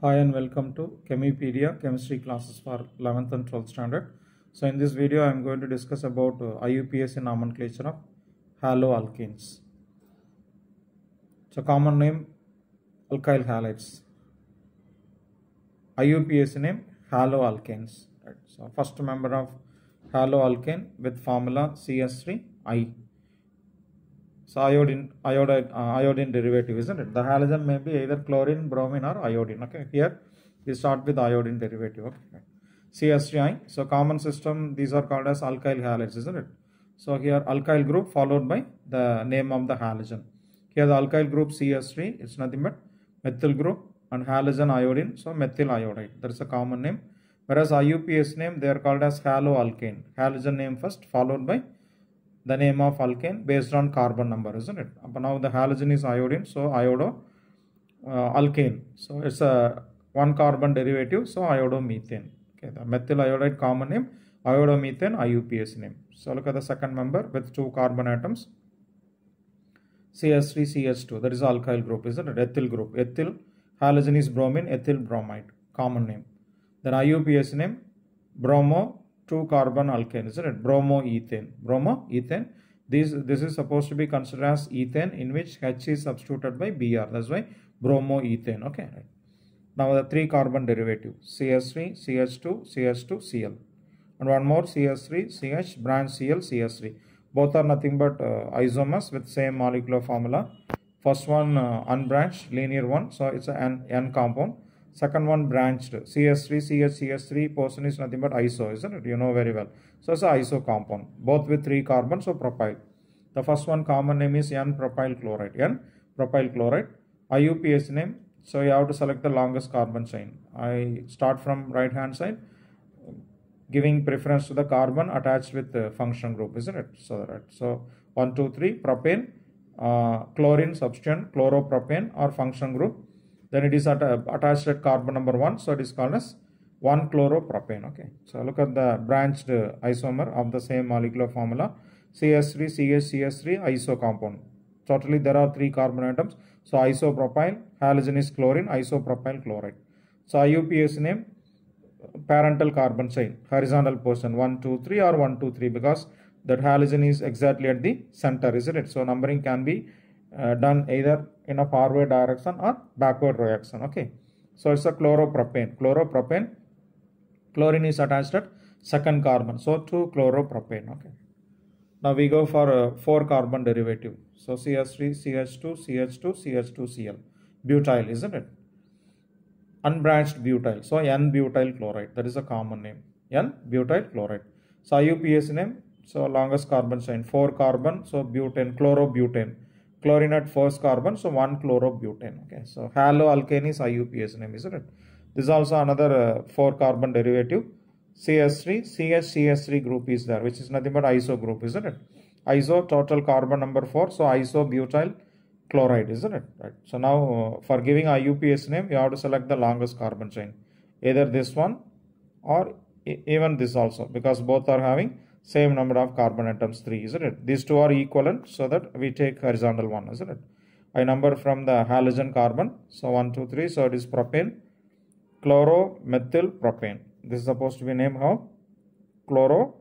Hi and welcome to Chemipedia chemistry classes for 11th and 12th standard. So in this video I am going to discuss about IUPAC nomenclature of haloalkanes. So common name alkyl halides. IUPAC name haloalkanes. Right. So first member of haloalkane with formula CS3I. So iodine derivative, isn't it? The halogen may be either chlorine, bromine or iodine. Okay, here we start with iodine derivative. Okay, CS3I. So common system, these are called as alkyl halides, isn't it? So here alkyl group followed by the name of the halogen. Here the alkyl group CS3, it's nothing but methyl group and halogen iodine, so methyl iodide. That is a common name. Whereas IUPAC name, they are called as haloalkane. Halogen name first followed by the name of alkane based on carbon number, isn't it? But now the halogen is iodine, so alkane. So it's a one carbon derivative, so iodomethane. Okay, the methyl iodide common name, iodomethane, IUPAC name. So look at the second member with two carbon atoms, CH3CH2. That is the alkyl group, isn't it? Ethyl group. Ethyl, halogen is bromine, ethyl bromide, common name. Then IUPAC name, bromo 2 carbon alkane, isn't it? Bromoethane. Bromoethane. This is supposed to be considered as ethane in which H is substituted by Br. That's why bromoethane. Okay. Right. Now the 3 carbon derivative, CH3, CH2, CH2, Cl. And one more CH3, CH, branch Cl, CH3. Both are nothing but isomers with same molecular formula. First one unbranched, linear one, so it's an N compound. Second one branched, CH3, CH3 portion is nothing but iso, isn't it? You know very well. So it's an iso compound, both with 3 carbons, so propyl. The first one common name is N-propyl chloride. N-propyl chloride. IUPAC name, so you have to select the longest carbon chain. I start from right hand side, giving preference to the carbon attached with the function group, isn't it? So 1, 2, 3, propane, chlorine substituent, chloropropane or function group. Then it is attached at carbon number 1, so it is called as 1-chloropropane. Okay, so look at the branched isomer of the same molecular formula, CH3, CH3 iso compound. Totally there are 3 carbon atoms, so isopropyl, halogen is chlorine, isopropyl chloride. So IUPAC name, parental carbon chain, horizontal portion 1, 2, 3 or 1, 2, 3 because that halogen is exactly at the center, isn't it? So numbering can be done either in a forward direction or backward direction. Okay, so it's a chloropropane. Chlorine is attached at second carbon, so 2-chloropropane. Okay, now we go for 4 carbon derivative, so CH3, CH2, Cl, butyl, isn't it? Unbranched butyl, so N-butyl chloride, that is a common name, N-butyl chloride. So IUPAC name, so longest carbon chain, 4 carbon, so butane, chlorobutane. Chlorine at first carbon, so 1-chlorobutane. Okay, so haloalkane is IUPAC name, isn't it? This is also another 4 carbon derivative, CH3, CH3 group is there, which is nothing but iso group, isn't it? Iso, total carbon number 4, so isobutyl chloride, isn't it? Right. So now for giving IUPAC name, you have to select the longest carbon chain, either this one or even this also, because both are having same number of carbon atoms, 3, isn't it? These two are equivalent, so that we take horizontal one, isn't it? I number from the halogen carbon, so 1, 2, 3, so it is propane, chloro, methyl, propane. This is supposed to be named how? Chloro,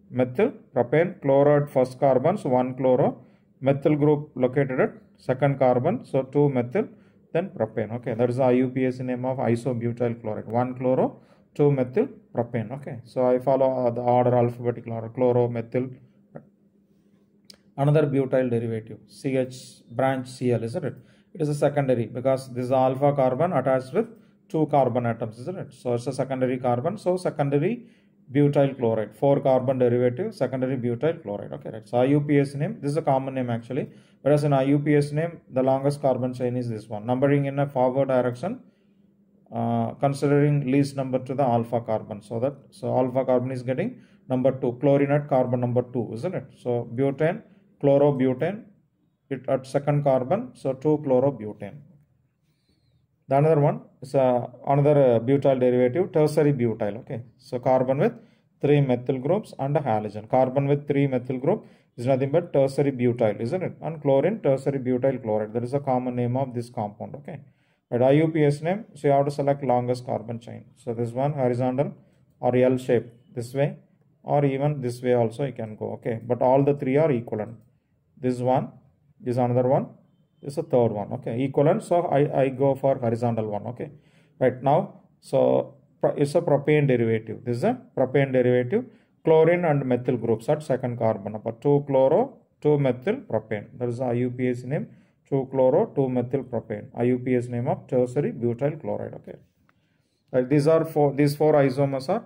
methyl, propane, chloro at first carbon, so 1-chloro, methyl group located at second carbon, so 2-methyl, then propane. Okay, that is the IUPAC name of isobutyl chloride, 1-chloro, 2-methyl propane. Okay, so I follow the order alphabetical order, chloro, methyl. Another butyl derivative, CH branch Cl, isn't it? It is a secondary because this is alpha carbon attached with 2 carbon atoms, isn't it? So it's a secondary carbon, so secondary butyl chloride, 4 carbon derivative, secondary butyl chloride. Okay, right. So IUPAC name, this is a common name actually, whereas in IUPAC name, the longest carbon chain is this one, numbering in a forward direction, considering least number to the alpha carbon, so alpha carbon is getting number 2, chlorine at carbon number 2, isn't it? So butane, chlorobutane, it at second carbon, so 2-chlorobutane. The another one is another butyl derivative, tertiary butyl. Okay, so carbon with 3 methyl groups and a halogen. Carbon with 3 methyl group is nothing but tertiary butyl, isn't it? And chlorine, tertiary butyl chloride. That is a common name of this compound. Okay, Right, IUPAC name, so you have to select longest carbon chain. So this one horizontal or L shape this way, or even this way also you can go. Okay, but all the three are equivalent. This one, this another one, this is a third one. Okay, equivalent. So I go for horizontal one. Okay, right now, so it's a propane derivative. This is a propane derivative. Chlorine and methyl groups at second carbon. But 2-chloro, 2-methyl propane. That is the IUPAC name. 2-chloro, 2-methyl propane. IUPAC name of tertiary butyl chloride. Okay. Right, these four isomers are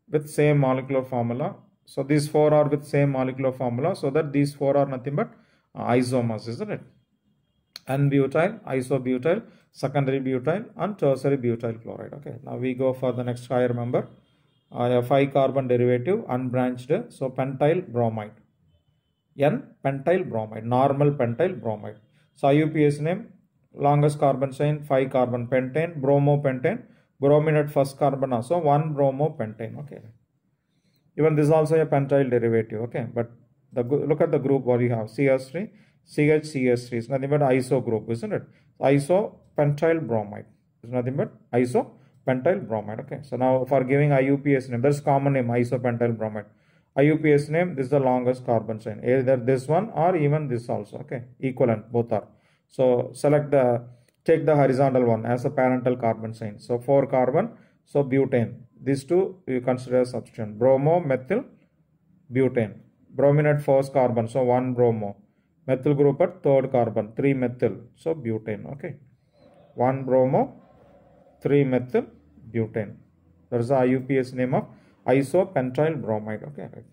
with same molecular formula. So these four are with same molecular formula. So that these four are nothing but isomers, isn't it? N-butyl, isobutyl, secondary butyl, and tertiary butyl chloride. Okay. Now we go for the next higher member. A 5-carbon derivative, unbranched. So pentyl bromide. N-pentyl bromide, normal pentyl bromide. So IUPAC name, longest carbon chain, 5-carbon pentane, bromopentane, bromine at first carbon also, 1-bromopentane. Okay. Even this is also a pentyl derivative. Okay. But look at the group what you have. CH3, CH3 is nothing but iso group, isn't it? Isopentyl bromide is nothing but isopentyl bromide. Okay. So now for giving IUPAC name, there's common name isopentyl bromide. IUPAC name, this is the longest carbon chain, either this one or even this also. Okay, equivalent, both are. So take the horizontal one as a parental carbon chain. So 4-carbon, so butane. These two you consider as substituent. Bromo, methyl, butane. Bromine at first carbon, so 1-bromo. Methyl group at third carbon, 3-methyl, so butane. Okay, 1-bromo, 3-methyl, butane. That is the IUPAC name of isopentyl bromide. Okay, right.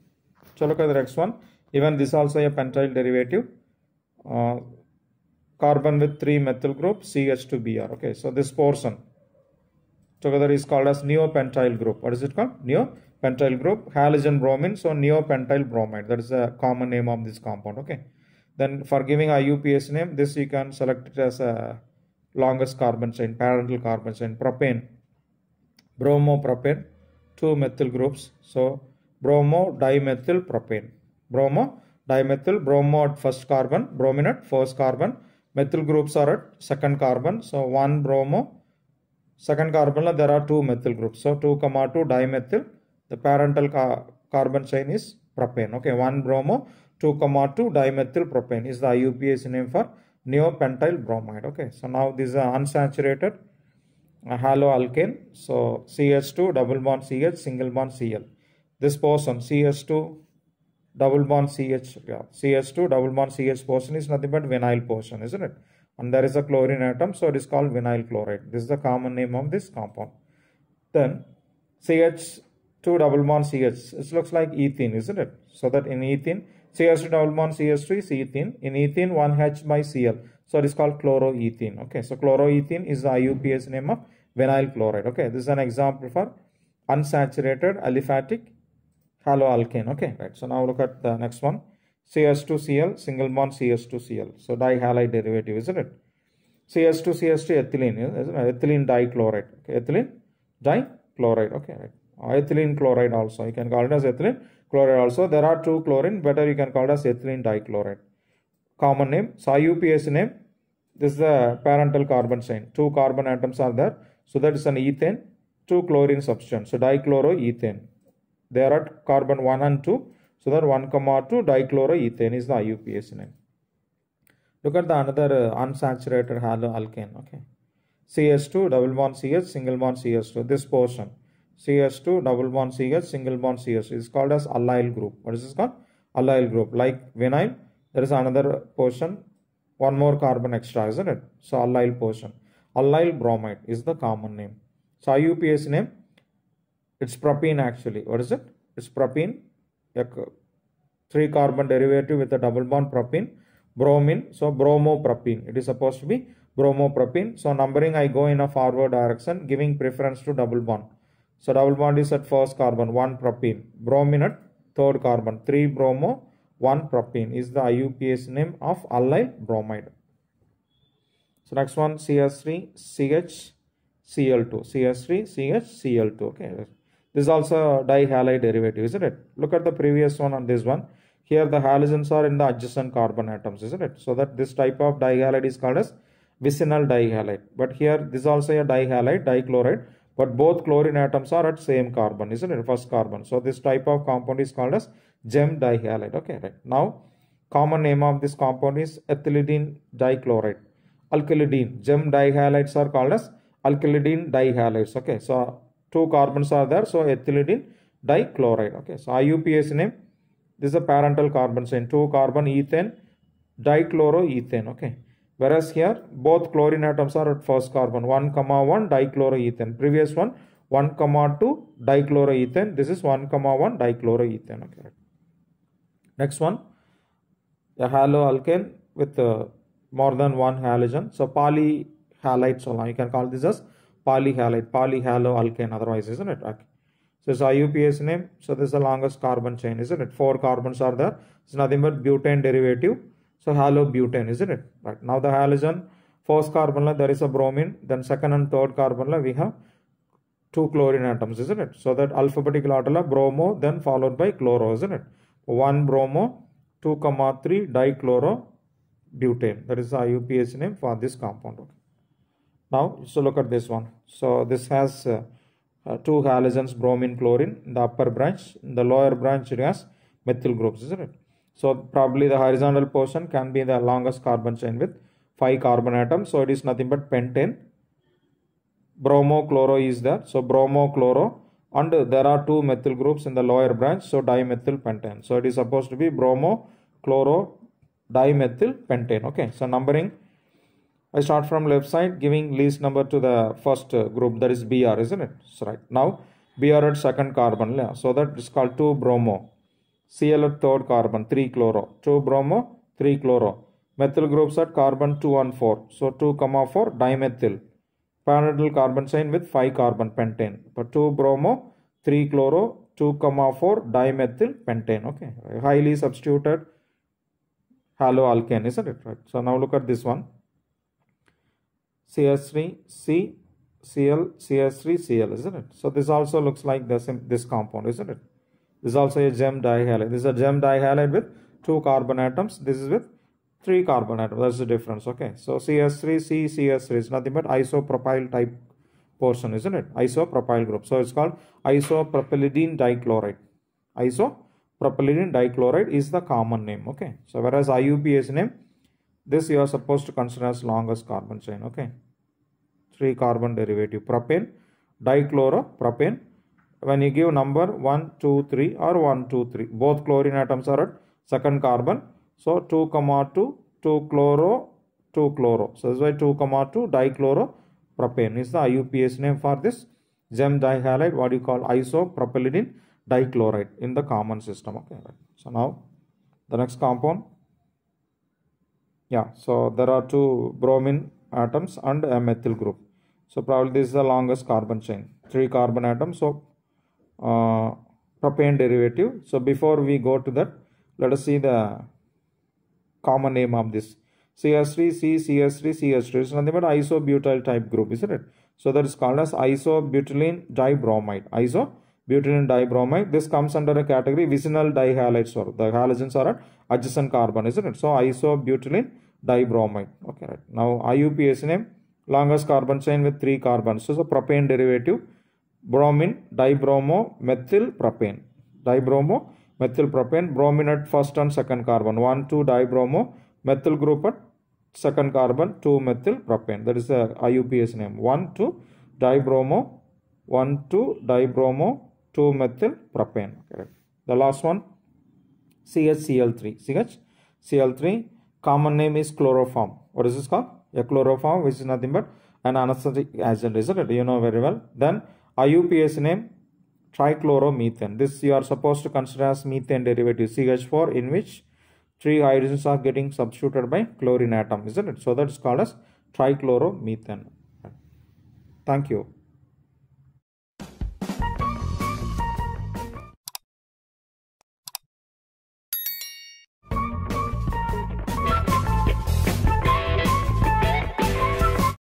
So look at the next one. Even this also a pentyl derivative. Carbon with 3-methyl group, CH2Br. Okay, so this portion together is called as neopentyl group. What is it called? Neopentyl group. Halogen bromine, so neopentyl bromide. That is the common name of this compound. Okay. Then for giving IUPAC name, this you can select it as a longest carbon chain, parental carbon chain, propane, bromopropane, 2 methyl groups. So bromo dimethyl propane. Bromo dimethyl, bromo at first carbon, bromine at first carbon. Methyl groups are at second carbon. So 1-bromo. Second carbon there are 2 methyl groups. So 2, 2 dimethyl. The parental carbon chain is propane. Okay, 1-bromo, 2, 2 dimethyl propane is the IUPAC name for neopentyl bromide. Okay, so now this is unsaturated haloalkane. So CH2 double bond CH single bond Cl. This portion CH2 double bond CH, CH2 double bond CH portion is nothing but vinyl portion, isn't it? And there is a chlorine atom, so it is called vinyl chloride. This is the common name of this compound. Then CH2 double bond CH, it looks like ethene, isn't it? So that in ethene, CH2 double bond CH3 is ethene. In ethene, 1H by Cl. So it is called chloroethene. Okay, so chloroethene is the IUPAC name of vinyl chloride. Okay, this is an example for unsaturated aliphatic haloalkane. Okay, right. So now look at the next one. CH2Cl, single bond CH2Cl. So dihalide derivative, isn't it? CH2CH2 ethylene, isn't it? Ethylene dichloride. Okay, ethylene dichloride. Okay, right. Ethylene chloride also. You can call it as ethylene chloride also. There are 2 chlorine. Better you can call it as ethylene dichloride. Common name. So IUPAC name. This is the parental carbon chain. 2 carbon atoms are there. So that is an ethane. 2 chlorine substance. So dichloroethane. They are at carbon 1 and 2. So that 1, 2 dichloroethane is the IUPAC name. Look at the another unsaturated haloalkane. Okay. CH2 double bond CH single bond CH2. This portion. CH2 double bond CH single bond CH is called as allyl group. What is this called? Allyl group. Like vinyl, there is another portion. 1 more carbon extra, isn't it? So allyl portion. Allyl bromide is the common name. So IUPAC name, it's propene actually. What is it? It's propene. A 3 carbon derivative with a double bond propene. Bromine. So bromopropene. It is supposed to be bromopropene. So numbering I go in a forward direction, giving preference to double bond. So double bond is at first carbon, 1 propene. Bromine at third carbon, 3 bromo, 1 propene is the IUPAC name of allyl bromide. So next one, CH3 CH Cl2. CH3 CH Cl2. Okay. This is also a dihalide derivative, isn't it? Look at the previous one on this one. Here the halogens are in the adjacent carbon atoms, isn't it? So that this type of dihalide is called as vicinal dihalide. But here this is also a dihalide, dichloride, but both chlorine atoms are at same carbon, isn't it? First carbon. So this type of compound is called as gem dihalide. Okay, right. Now common name of this compound is ethylidene dichloride. Alkylidene, gem dihalides are called as alkylidene dihalides. Okay, so two carbons are there, so ethylidene dichloride. Okay, so IUPAC name, this is a parental carbon chain, 2 carbon ethane dichloroethane. Okay, whereas here both chlorine atoms are at first carbon, 1 comma 1 dichloroethane. Previous one 1 comma 2 dichloroethane. This is 1 comma 1 dichloroethane. Okay, next one, a haloalkane with more than one halogen. So polyhalite, so you can call this as polyhalite, polyhaloalkane otherwise, isn't it? Okay. So it's IUPAC name. So this is the longest carbon chain, isn't it? 4 carbons are there. It's nothing but butane derivative. So halobutane, isn't it? Right. Now the halogen, first carbon there is a bromine, then second and third carbon we have 2 chlorine atoms, isn't it? So that alphabetical order bromo, then followed by chloro, isn't it? 1 bromo, 2 comma 3 dichlorobutane. That is the IUPAC name for this compound. Okay. Now, so look at this one. So this has 2 halogens, bromine, chlorine in the upper branch. In the lower branch it has methyl groups, isn't it? So probably the horizontal portion can be the longest carbon chain with 5 carbon atoms. So it is nothing but pentane. Bromo, chloro is there. So bromo, chloro. And there are 2 methyl groups in the lower branch. So dimethyl pentane. So it is supposed to be bromo, chloro, dimethyl pentane. Okay. So numbering, I start from left side, giving least number to the first group, that is Br, isn't it? So right now Br at second carbon, yeah. So that is called 2 bromo. Cl at third carbon, 3 chloro. 2 bromo, 3 chloro. Methyl groups at carbon 2 and 4. So 2 comma 4 dimethyl. Parental carbon chain with 5 carbon pentane. But 2 bromo, 3 chloro, 2 comma 4 dimethyl pentane. Okay, highly substituted haloalkane, isn't it? Right. So now look at this one. CH3, C, Cl, CH3, Cl, isn't it? So this also looks like this compound, isn't it? This is also a gem dihalide. This is a gem dihalide with 2 carbon atoms. This is with 3 carbon atoms. That's the difference. Okay. So CH3, C, CH3 is nothing but isopropyl type portion, isn't it? Isopropyl group. So it's called isopropylidene dichloride. Isopropylidene dichloride is the common name. Okay. So whereas IUPAC name, this you are supposed to consider as longest carbon chain. Okay. 3 carbon derivative, propane, dichloropropane. When you give number 1, 2, 3 or 1, 2, 3, both chlorine atoms are at second carbon. So 2 comma 2, 2 chloro, 2 chloro. So that's why 2 comma 2 dichloropropane is the IUPAC name for this gem dihalide, what you call isopropylidene dichloride in the common system. Okay. So now the next compound. Yeah, so there are 2 bromine atoms and a methyl group. So probably this is the longest carbon chain, 3 carbon atoms. So propane derivative. So before we go to that, let us see the common name of this. CH3, C, CH3, CH3 is nothing but isobutyl type group, isn't it? So that is called as isobutylene dibromide. Isobutylene dibromide. This comes under a category vicinal dihalides, or the halogens are at adjacent carbon, isn't it? So isobutylene dibromide. Okay, right. Now IUPAC name, longest carbon chain with 3 carbons. So propane derivative, bromine, dibromo, methyl propane. Dibromo, methyl propane, bromine at first and second carbon, 1, 2 dibromo, methyl group at second carbon, 2 methyl propane. That is the IUPAC name, 1, 2 dibromo, 1, 2 dibromo, 2 methyl propane. Okay. The last one, CHCl3. CHCl3, common name is chloroform. What is this called? A chloroform, which is nothing but an anesthetic agent, isn't it? You know very well. Then IUPAC name, trichloromethane. This you are supposed to consider as methane derivative, CH4, in which 3 hydrogens are getting substituted by chlorine atom, isn't it? So that is called as trichloromethane. Thank you.